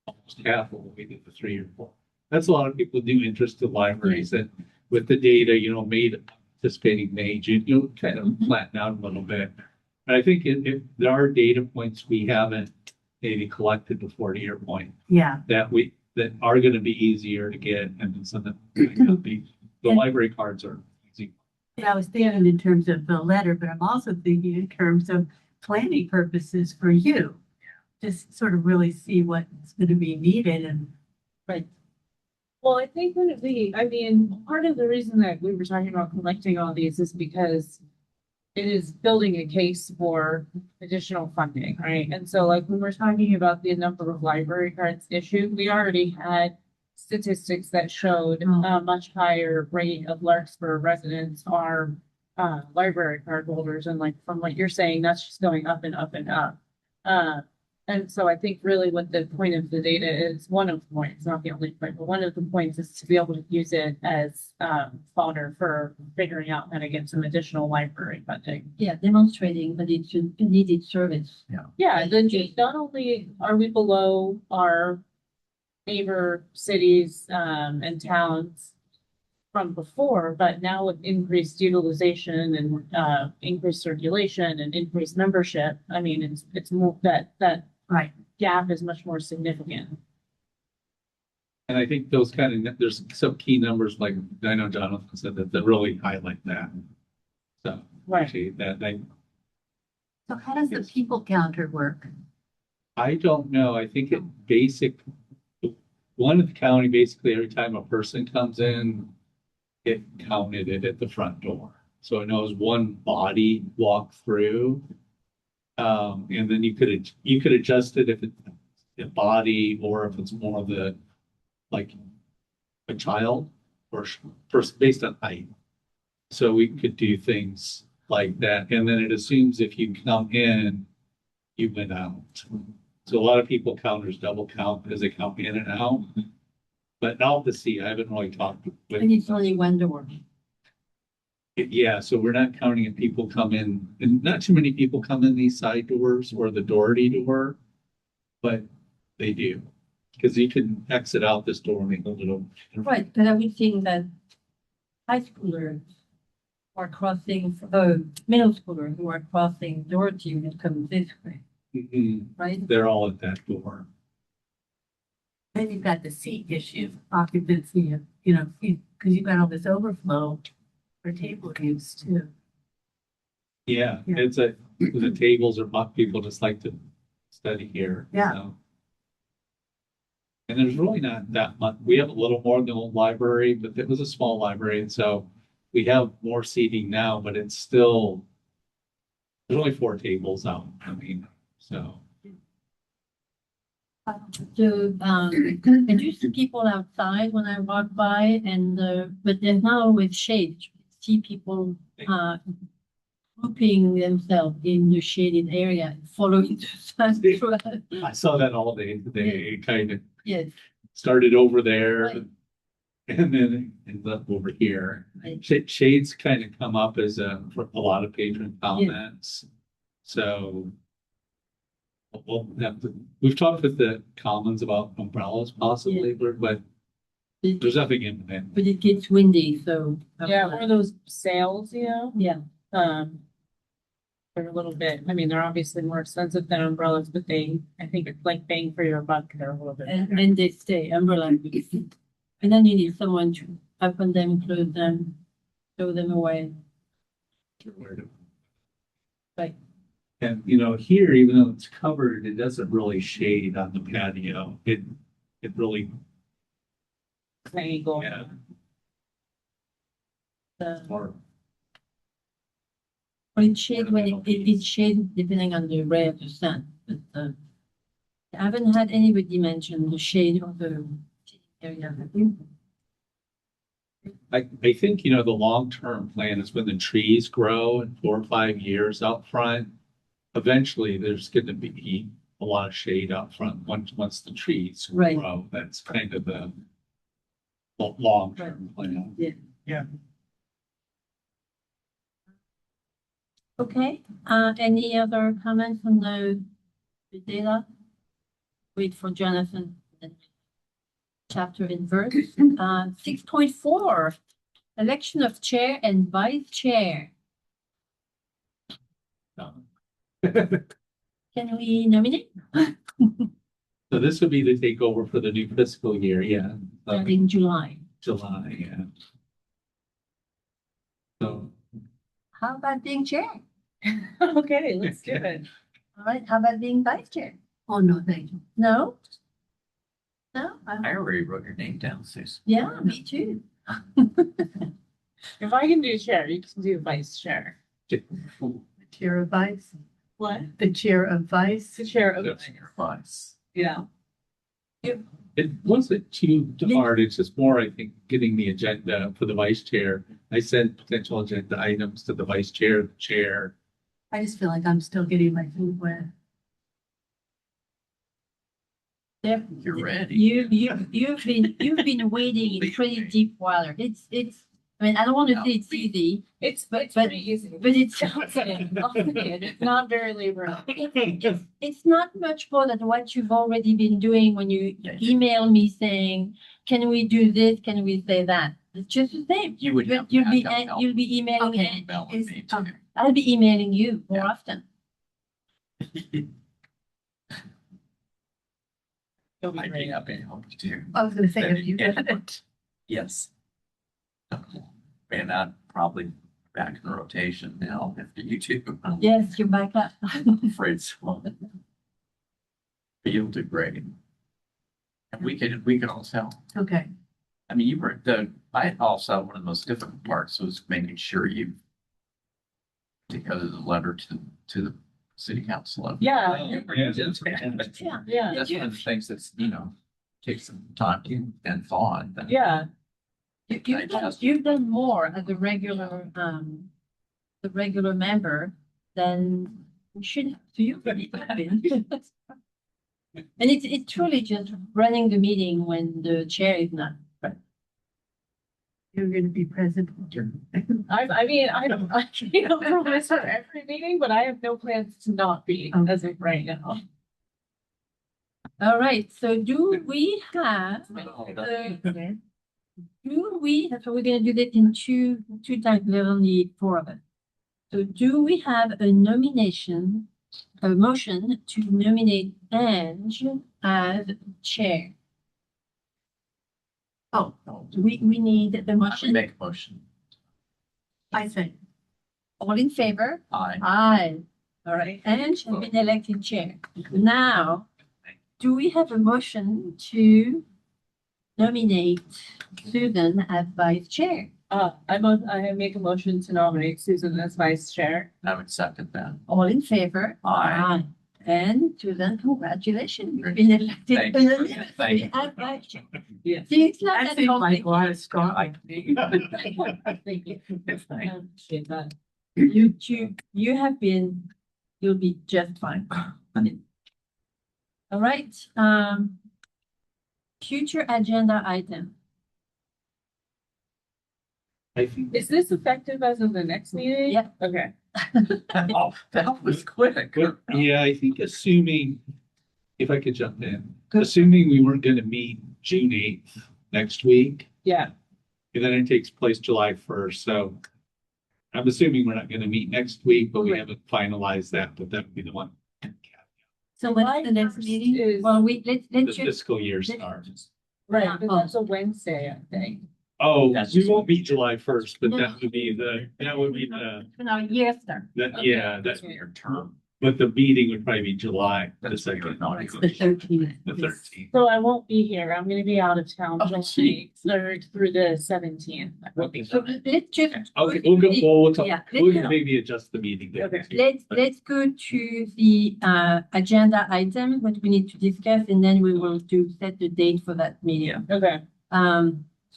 almost half of what we did the 3 or 4. That's a lot of people do interested libraries that with the data, made participating May, June, kind of flatten out a little bit. But I think if there are data points we haven't maybe collected before, to your point, Yeah, that are going to be easier to get, and then some that might not be. The And- library cards are easy. I was thinking in terms of the letter, but I'm also thinking in terms of planning purposes for you. Just sort of really see what's going to be needed and Well, I think part of the reason that we were talking about collecting all these is because it is building a case for additional funding, right? And so like when we're talking about the number of library cards issued, we already had statistics that showed a much higher rate of Larkspur residents are library card holders. And like from what you're saying, that's just going up and up and up. And so I think really what the point of the data is, one of the points, not the only point, but one of the points is to be able to use it as fodder for figuring out how to get some additional library funding. Yeah, demonstrating that it's a needed service. Yeah, then not only are we below our neighbor cities and towns from before, but now with increased utilization and increased circulation and increased membership, I mean, it's more that right. gap is much more significant. And I think those there's some key numbers, like I know Jonathan said that really highlight that. So Right. actually that So how does the people counter work? I don't know. I think one of the county, basically every time a person comes in, it counted it at the front door. So it knows one body walked through. And then you could adjust it if the body, or if it's more of the, like, a child or person based on height. So we could do things like that. And then it assumes if you come in, you went out. So a lot of people count as double count as they count in and out. But I'll have to see. I haven't really talked with. And it's only one door. Yeah, so we're not counting if people come in, and not too many people come in these side doors or the Doherty door, but they do. Because you can exit out this door and they hold it open. Right, but I would think that high schoolers who are crossing, middle schoolers who are crossing Doherty would come this way, Mhm. right? They're all at that door. Then you've got the seat issue, occupancy, because you've got all this overflow for table use too. Yeah, Yeah. it's the tables are people just like to study here. Yeah. So. And there's really not that much. We have a little more than the old library, but it was a small library, and so we have more seating now, but it's still, there's only 4 tables out. I mean, so. So, I do see people outside when I walk by and, but there's not always shade. You see people, grouping themselves in the shaded area, following the sun. I saw that all day today. It kind of Yes, started over there Right. and then it ended up over here. Right. Shades kind of come up as for a lot of patron comments. So we've talked with the commons about umbrellas possibly, but there's nothing imminent. but it gets windy, so. Yeah, or those sails, Yeah, they're a little bit, I mean, they're obviously more expensive than umbrellas, but I think it's like bang for your buck, they're a little bit. and they stay umbrella. And then you need someone to open them, close them, throw them away. Right. And here, even though it's covered, it doesn't really shade on the patio. It really, Angle. yeah. Or it's shade when it's shade depending on the ray of the sun, but, I haven't had anybody mention the shade of the area. I think, the long-term plan is when the trees grow in 4 or 5 years out front, eventually there's going to be a lot of shade out front once the trees Right. grow. That's kind of the long-term plan. Yeah. Okay, any other comments on the data? Wait for Jonathan. Chapter and verse. 6.4, election of chair and vice chair. Can we nominate? So this would be the takeover for the new fiscal year, yeah. Starting July. July, yeah. So, How about being chair? Okay, let's do it. All right, how about being vice chair? Oh, no, thank you. No? No? I already wrote your name down, Susan. Yeah, me too. If I can do chair, you can do vice chair. Chair of vice, What? the chair of vice. The chair of. That's your advice. Yeah. it wasn't too hard, it's just more, I think, getting the agenda for the vice chair. I sent potential agenda items to the vice chair, the chair. I just feel like I'm still getting my food wet. Yep. You're ready. You've been wading in pretty deep water. I mean, I don't want to say it's easy, It's But- pretty easy. but it's It's not very labor. it's not much more than what you've already been doing when you Yeah. email me saying, can we do this? Can we say that? It's just the same. You would have You'll be, backup help. you'll be emailing Okay. me. Email with me too. I'll be emailing you more Yeah. often. It'll be I'd be great. happy to help you too. I was gonna say, have you Yeah. got it? Yes. And I'd probably back in rotation now after you two. I'm Yes, you're back up. afraid so. But you'll do great. And we could also, Okay, I mean, I also, one of the most difficult parts was making sure you together the letter to the city council. Of- Yeah. Oh, Yeah. Yeah. Yeah, That's one of the things that's, takes some time and thought. But yeah. You've done more as a regular member than you should have. So you've already been. And it's truly just running the meeting when the chair is not. You're gonna be present. I mean, I can't promise for every meeting, but I have no plans to not be as of right now. All right, so do we have, so we're gonna do this in two times, there's only four of us. So do we have a motion to nominate Ange as chair? Oh, We need the I would motion. make a motion. I think. All in favor? Aye. Aye. All right, Ange has been elected chair. Now, do we have a motion to nominate Susan as vice chair? I make a motion to nominate Susan as vice chair. I would second that. All in favor? Aye. And Susan, congratulations, you've been elected. Thank you. Thank you. As vice chair. Yeah. See, it's not That that seems like a complicated. lot of strong. Thank you. I appreciate that. You'll be just fine. All right, future agenda item. I think Is this effective as of the next meeting? Yeah. Okay. Oh, that was quick. Well, yeah, I think assuming, if I could jump in, Good. assuming we weren't gonna meet June 8th next week, Yeah. and then it takes place July 1st, so I'm assuming we're not gonna meet next week, but we Right. haven't finalized that, but that would be the one. So July what's the next 1st meeting? is- Well, The let's just, fiscal year starts. Right, but Oh. that's a Wednesday, I think. Oh, That's we just- won't meet July 1st, but No. that would be no, year start. yeah, That's your term. but the meeting would probably be July the That's what you're second, not. It's the 13th. the 13th. So I won't be here. I'm gonna be out of town Oh, gee. through the 17th. So let's just. Okay, we'll talk, Yeah, we'll let's, maybe adjust the meeting. date. Okay. let's go to the agenda item, what we need to discuss, and then we will set the date for that meeting. Okay.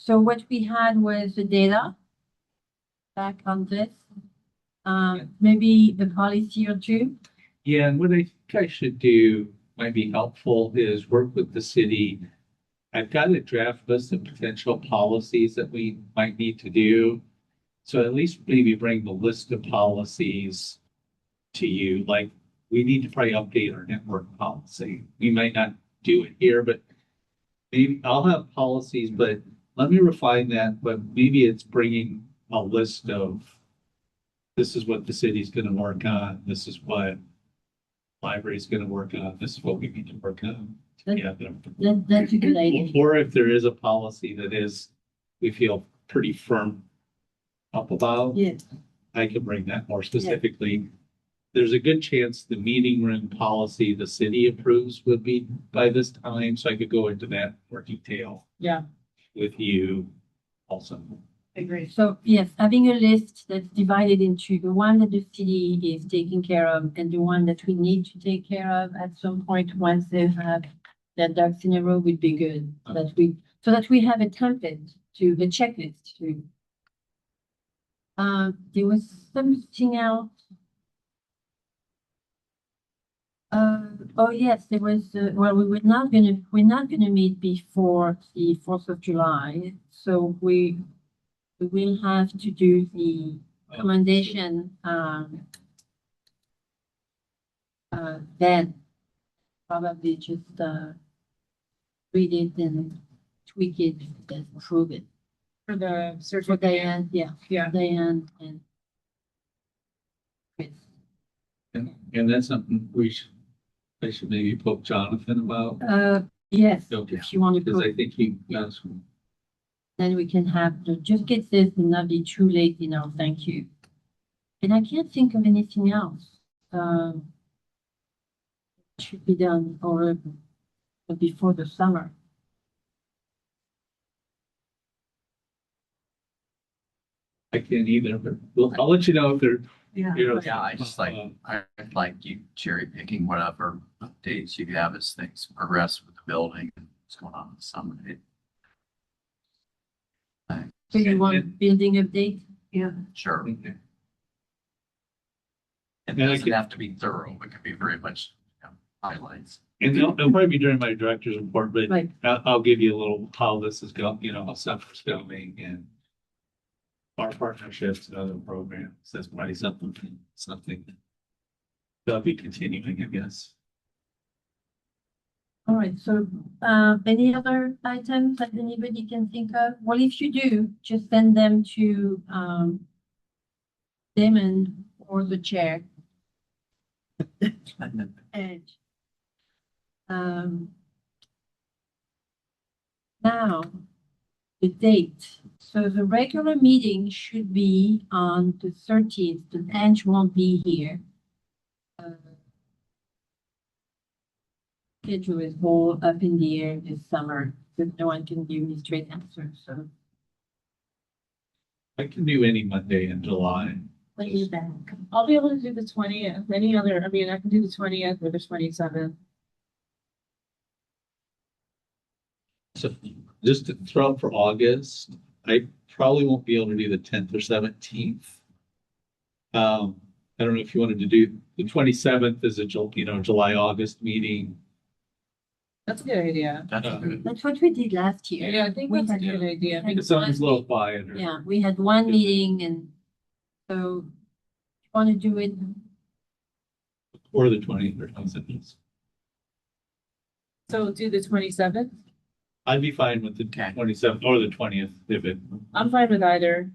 So what we had was the data back on this. Maybe a policy or two. Yeah, and what I think I should do might be helpful is work with the city. I've got a draft list of potential policies that we might need to do. So at least maybe bring the list of policies to you, like we need to probably update our network policy. We might not do it here, but maybe I'll have policies, but let me refine that, but maybe it's bringing a list of this is what the city's gonna work on, this is what library's gonna work on, this is what we need to work on. Yeah. That's a good idea. Or if there is a policy that is, we feel pretty firm up about, Yes, I can bring that more specifically. There's a good chance the meeting room policy the city approves would be by this time, so I could go into that more detail Yeah. with you also. Agree. so yes, having a list that's divided into the one that the city is taking care of and the one that we need to take care of at some point once they have their ducks in a row would be good. So that we have a template to the checklist to. There was something else. Oh yes, there was, well, we're not gonna meet before the 4th of July, so we will have to do the commendation, then probably just, read it and tweak it and approve it. For the For certificate. Diane, yeah, Yeah. Diane and Chris. And that's something I should maybe poke Jonathan about, Yes, Okay. if you want to because go, I think he knows. then we can have, just get this and not be too late, thank you. And I can't think of anything else. Should be done or before the summer. I can't either, but I'll let you know if Yeah. Yeah, I just like, I like you cherry picking whatever updates you have as things progress with the building and what's going on with some of it. So you want building update? Yeah. Sure. It And I doesn't can- have to be thorough. It can be very much highlights. And it'll probably be during my director's report, but Right. I'll give you a little how this is going, how stuff is going and our partnerships and other programs. That's probably something that'll be continuing, I guess. All right, so, any other items that anybody can think of? Well, if you do, just send them to, Damon or the chair. And, now, the date. So the regular meeting should be on the 13th, but Ange won't be here. Schedule is all up in the air this summer, because no one can give me straight answers, so. I can do any Monday in July. When you back? I'll be able to do the 20th. Any other, I mean, I can do the 20th or the 27th. So just to throw out for August, I probably won't be able to do the 10th or 17th. I don't know if you wanted to do the 27th is a July, August meeting. That's a good idea. That's Uh, good. That's what we did last year. Yeah, I think We that's a had- good idea. had It sounds a one little quieter. Yeah, we had one meeting and so you want to do it, Or the 20th or 27th. So do the 27th. I'd be fine with the Okay. 27th or the 20th if it. I'm fine with either.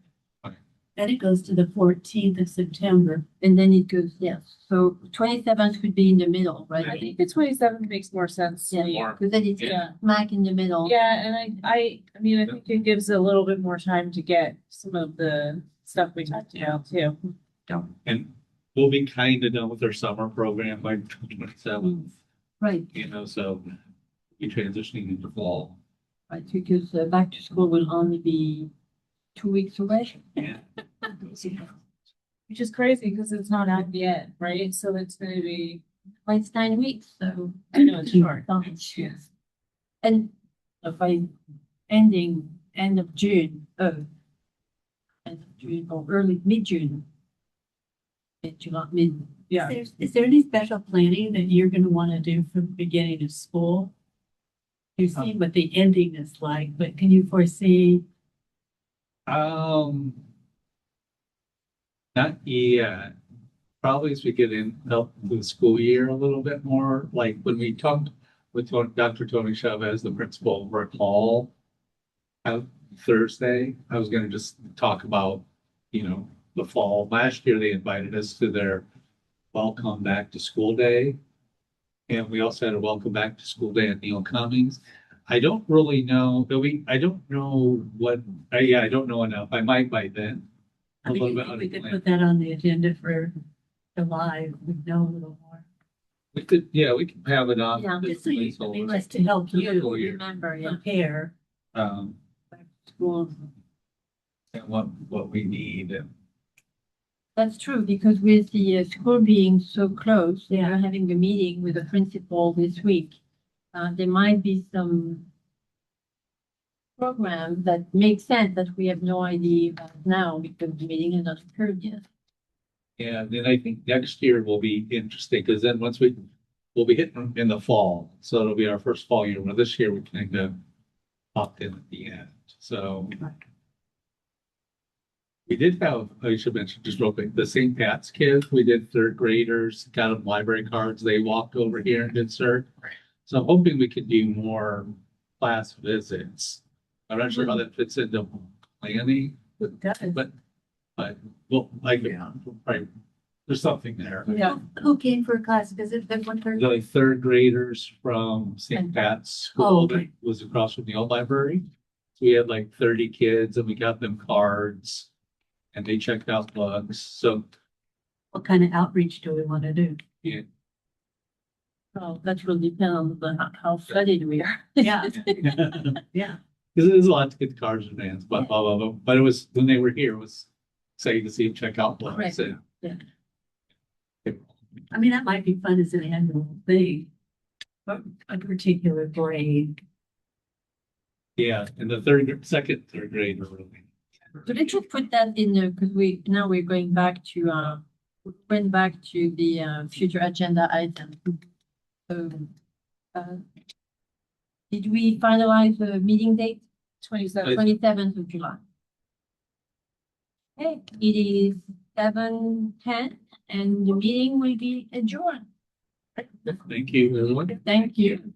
Then it goes to the 14th of September. and then it goes, yes. So 27th could be in the middle, I right? think the 27th makes more sense to Yeah, me. because then it's Yeah. smack in the middle. Yeah, and I mean, I think it gives a little bit more time to get some of the stuff we talked about too. And we'll be kind of done with our summer program by 27th, Right, so be transitioning into fall. right, because back to school will only be 2 weeks away. Yeah. Which is crazy because it's not out yet, right? So it's gonna be, Well, it's 9 weeks, so. I know it's short. Yes. And by ending end of June, end of June or early mid-June. Mid-July, mid, Yeah. Is there any special planning that you're gonna wanna do from the beginning of school? You've seen what the ending is like, but can you foresee? Not yet. Probably as we get in, help with the school year a little bit more, like when we talked with Dr. Tony Chavez, the principal over at Hall. Thursday, I was gonna just talk about, the fall. Last year, they invited us to their welcome back to school day. And we also had a welcome back to school day at Neil Cummings. I don't really know, I don't know I don't know enough. I might by then. I A mean, little you bit think we could unplanned. put that on the agenda for July, we know a little more. We can have it on. Yeah, Just so you, I mean, placeholder. just to help School you year. remember, yeah. prepare. School. And what we need and That's true, because with the school being so close, Yeah. we're having a meeting with the principal this week. There might be some programs that make sense that we have no idea about now because the meeting has not occurred yet. And then I think next year will be interesting, because then we'll be hitting in the fall, so it'll be our first fall year, where this year we kind of popped in at the end, so. We did have, I should mention just real quick, the St. Pat's kids, we did third graders, got them library cards, they walked over here and did cert. Right. So I'm hoping we could do more class visits. I'm not sure how that fits into planning, It does. but, well, right, there's something there. Yeah. Who came for a class visit? That one person? The third graders from St. Pat's Oh, School okay. that was across from the old library. So we had like 30 kids and we got them cards and they checked out books. So, What kind of outreach do we want to do? yeah, Well, that will depend on how studied we are. Yeah. because Yeah. there's a lot to get the cards in advance, but blah, blah, blah. But it was, when they were here, it was exciting to see them check out books. Correct. And I mean, that might be fun as an annual thing, but a particular grade. Yeah, in the third grade, we're really. So let's just put that in there because we're going back to the future agenda item. So, did we finalize the meeting date? 27. 27th of July. Okay, it is 7:10 and the meeting will be adjourned. Thank you, everyone. Thank you.